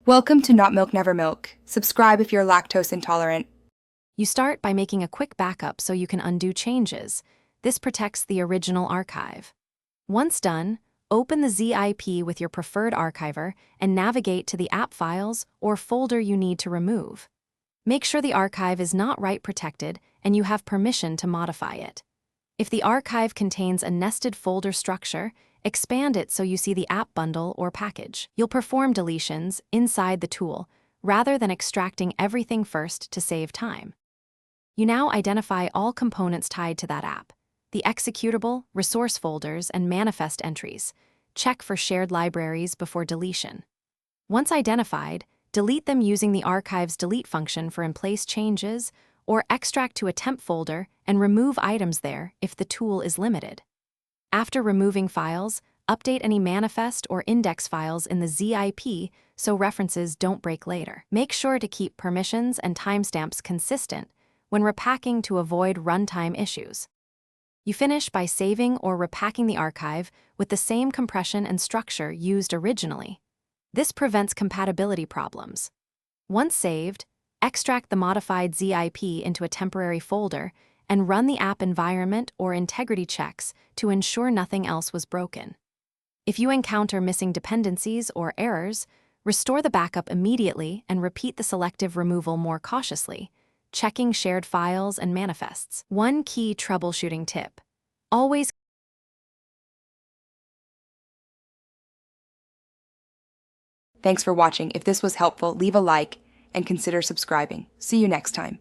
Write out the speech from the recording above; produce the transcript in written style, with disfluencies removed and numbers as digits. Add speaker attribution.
Speaker 1: Welcome to Not Milk Never Milk. Subscribe if you're lactose intolerant.
Speaker 2: You start by making a quick backup so you can undo changes. This protects the original archive. Once done, open the ZIP with your preferred archiver and navigate to the app files or folder you need to remove. Make sure the archive is not write protected and you have permission to modify it. If the archive contains a nested folder structure, expand it so you see the app bundle or package. You'll perform deletions inside the tool rather than extracting everything first to save time. You now identify all components tied to that app: the executable, resource folders, and manifest entries. Check for shared libraries before deletion. Once identified, delete them using the archive's delete function for in-place changes, or extract to a temp folder and remove items there if the tool is limited. After removing files, update any manifest or index files in the ZIP so references don't break later. Make sure to keep permissions and timestamps consistent when repacking to avoid runtime issues. You finish by saving or repacking the archive with the same compression and structure used originally. This prevents compatibility problems. Once saved, extract the modified ZIP into a temporary folder and run the app environment or integrity checks to ensure nothing else was broken. If you encounter missing dependencies or errors, restore the backup immediately and repeat the selective removal more cautiously, checking shared files and manifests. One key troubleshooting tip: always
Speaker 1: Thanks for watching. If this was helpful, leave a like and consider subscribing. See you next time.